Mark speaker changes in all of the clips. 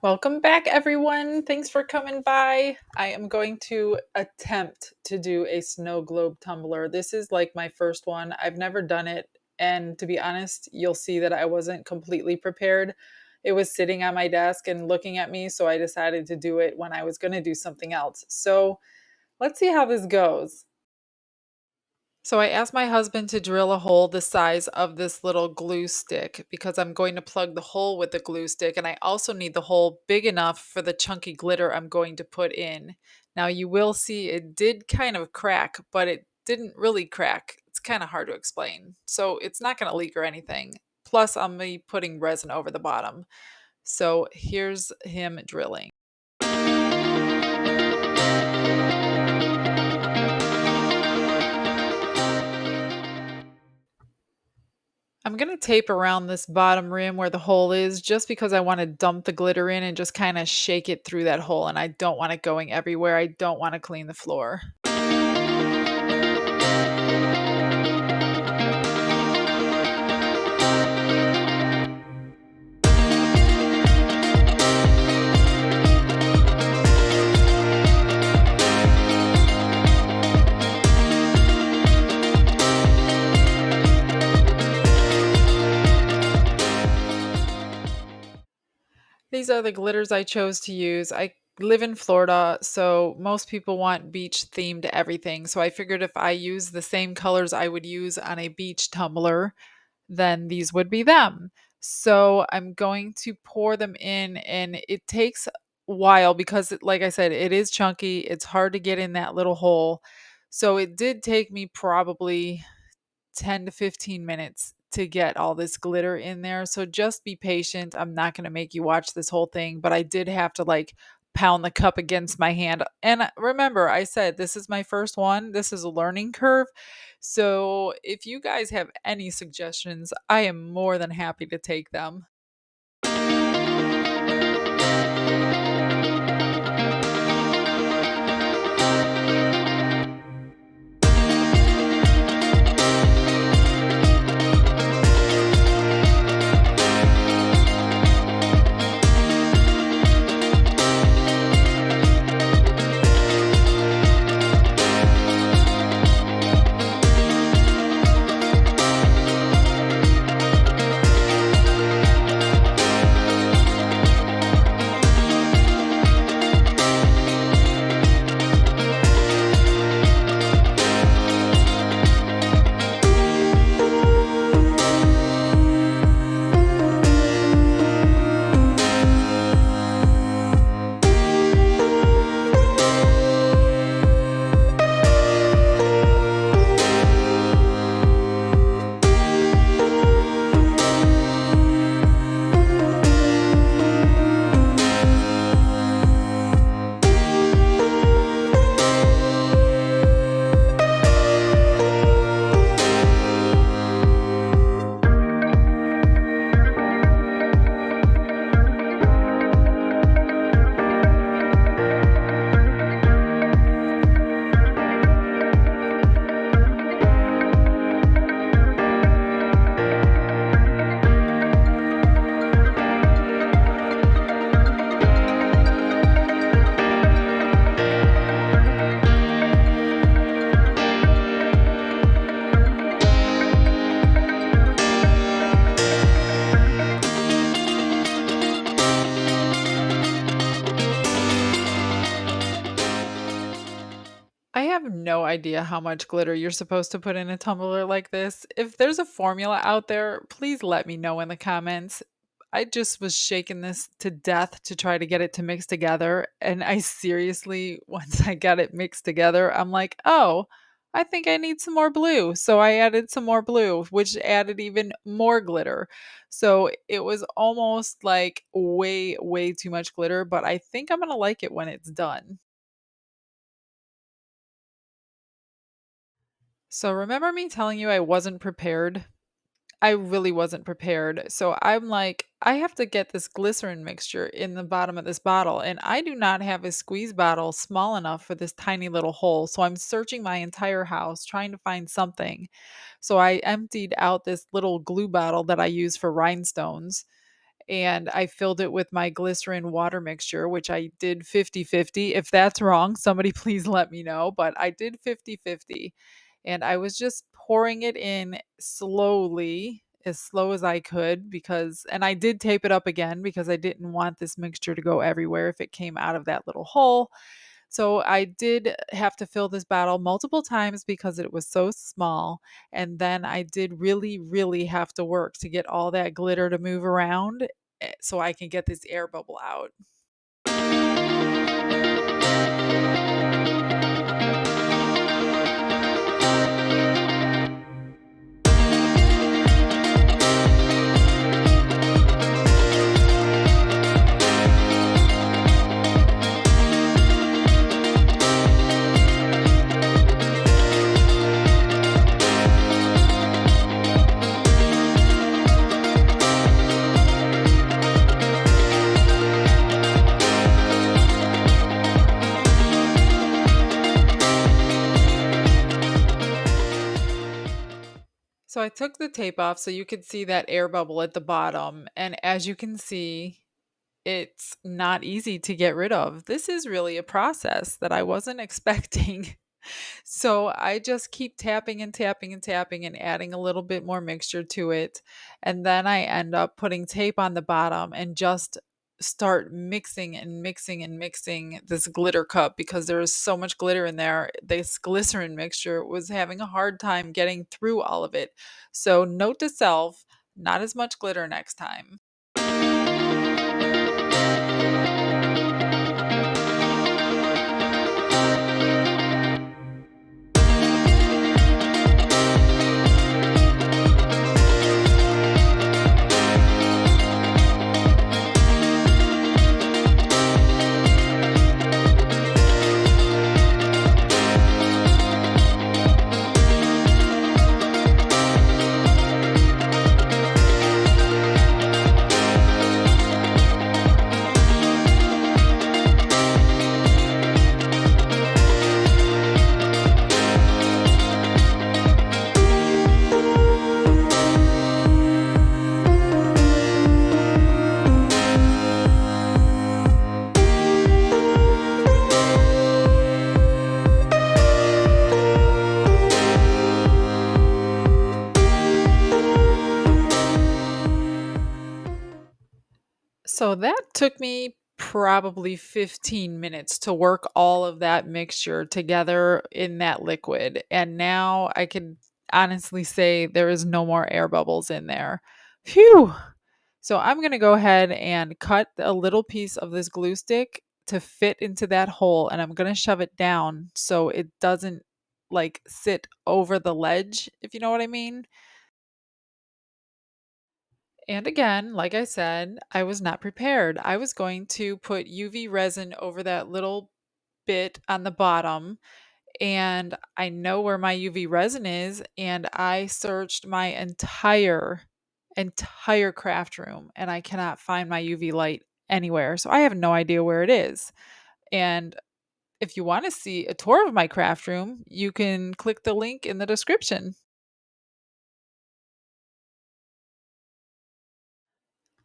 Speaker 1: Welcome back, everyone. Thanks for coming by. I am going to attempt to do a snow globe tumbler. This is like my first one. I've never done it. And to be honest, you'll see that I wasn't completely prepared. It was sitting on my desk and looking at me. So I decided to do it when I was going to do something else. So let's see how this goes. So I asked my husband to drill a hole the size of this little glue stick because I'm going to plug the hole with the glue stick, and I also need the hole big enough for the chunky glitter I'm going to put in. Now you will see it did kind of crack, but it didn't really crack. It's kind of hard to explain. So it's not going to leak or anything. Plus I'm be putting resin over the bottom. So here's him drilling. I'm going to tape around this bottom rim where the hole is just because I want to dump the glitter in and just kind of shake it through that hole. And I don't want it going everywhere. I don't want to clean the floor. These are the glitters I chose to use. I live in Florida, so most people want beach themed everything. So I figured if I use the same colors I would use on a beach tumbler, then these would be them. So I'm going to pour them in, and it takes a while because, like I said, it is chunky. It's hard to get in that little hole. So it did take me probably 10 to 15 minutes to get all this glitter in there. So just be patient. I'm not going to make you watch this whole thing, but I did have to like pound the cup against my hand. And remember, I said this is my first one. This is a learning curve. So if you guys have any suggestions, I am more than happy to take them. I have no idea how much glitter you're supposed to put in a tumbler like this. If there's a formula out there, please let me know in the comments. I just was shaking this to death to try to get it to mix together. And I seriously, once I got it mixed together, I'm like, oh, I think I need some more blue. So I added some more blue, which added even more glitter. So it was almost like way, way too much glitter, but I think I'm going to like it when it's done. So remember me telling you I wasn't prepared? I really wasn't prepared. So I'm like, I have to get this glycerin mixture in the bottom of this bottle, and I do not have a squeeze bottle small enough for this tiny little hole. So I'm searching my entire house trying to find something. So I emptied out this little glue bottle that I use for rhinestones, and I filled it with my glycerin water mixture, which I did 50-50. If that's wrong, somebody please let me know, but I did 50-50. And I was just pouring it in slowly, as slow as I could, because, and I did tape it up again because I didn't want this mixture to go everywhere if it came out of that little hole. So I did have to fill this bottle multiple times because it was so small. And then I did really, really have to work to get all that glitter to move around so I can get this air bubble out. So I took the tape off so you could see that air bubble at the bottom. And as you can see, it's not easy to get rid of. This is really a process that I wasn't expecting. So I just keep tapping and tapping and tapping and adding a little bit more mixture to it. And then I end up putting tape on the bottom and just start mixing and mixing and mixing this glitter cup because there is so much glitter in there. This glycerin mixture was having a hard time getting through all of it. So, note to self, not as much glitter next time. So that took me probably 15 minutes to work all of that mixture together in that liquid. And now I can honestly say there is no more air bubbles in there. Phew. So I'm going to go ahead and cut a little piece of this glue stick to fit into that hole, and I'm going to shove it down so it doesn't like sit over the ledge, if you know what I mean. And again, like I said, I was not prepared. I was going to put UV resin over that little bit on the bottom, and I know where my UV resin is, and I searched my entire craft room and I cannot find my UV light anywhere. So I have no idea where it is. And if you want to see a tour of my craft room, you can click the link in the description.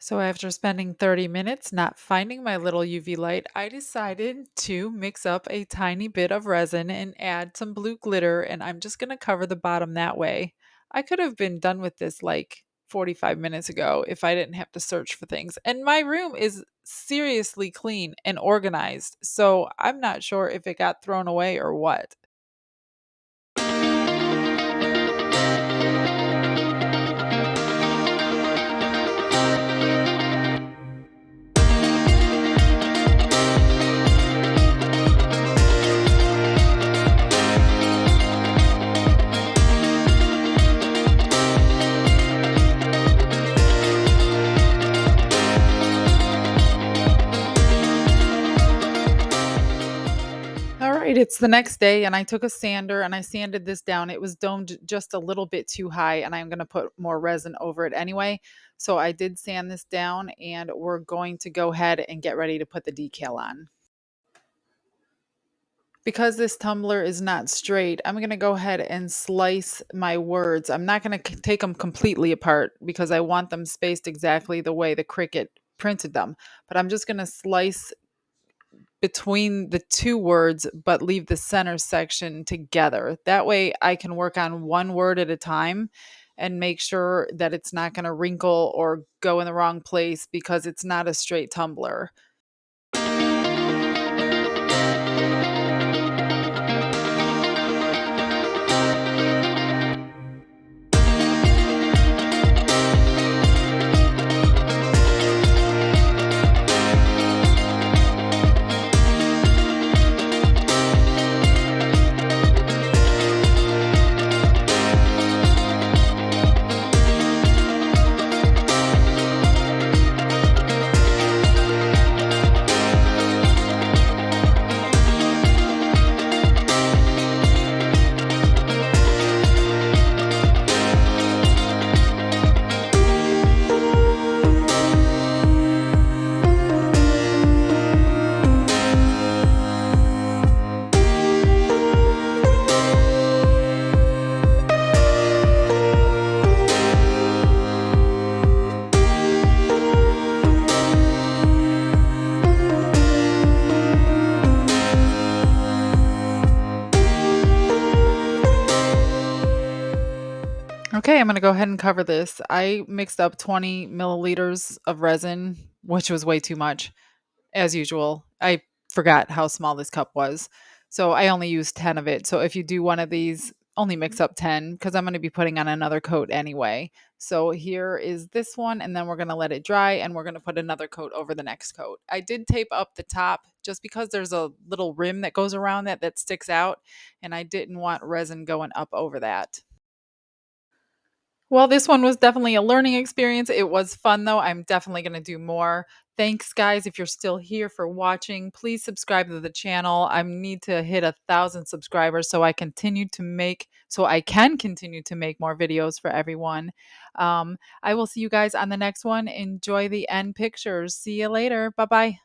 Speaker 1: So, after spending 30 minutes not finding my little UV light, I decided to mix up a tiny bit of resin and add some blue glitter, and I'm just going to cover the bottom that way. I could have been done with this like 45 minutes ago if I didn't have to search for things. And my room is seriously clean and organized, so I'm not sure if it got thrown away or what. All right, it's the next day, and I took a sander and I sanded this down. It was domed just a little bit too high, and I'm going to put more resin over it anyway. So I did sand this down, and we're going to go ahead and get ready to put the decal on. Because this tumbler is not straight, I'm going to go ahead and slice my words. I'm not going to take them completely apart because I want them spaced exactly the way the Cricut printed them. But I'm just going to slice between the two words, but leave the center section together. That way I can work on one word at a time and make sure that it's not going to wrinkle or go in the wrong place because it's not a straight tumbler. Okay, I'm going to go ahead and cover this. I mixed up 20 milliliters of resin, which was way too much, as usual. I forgot how small this cup was. So I only used 10 of it. So if you do one of these, only mix up 10 because I'm going to be putting on another coat anyway. So here is this one, and then we're going to let it dry and we're going to put another coat over the next coat. I did tape up the top just because there's a little rim that goes around that sticks out, and I didn't want resin going up over that. Well, this one was definitely a learning experience. It was fun though. I'm definitely going to do more. Thanks, guys. If you're still here for watching, please subscribe to the channel. I need to hit 1,000 subscribers so I can continue to make more videos for everyone. I will see you guys on the next one. Enjoy the end pictures. See you later. Bye bye.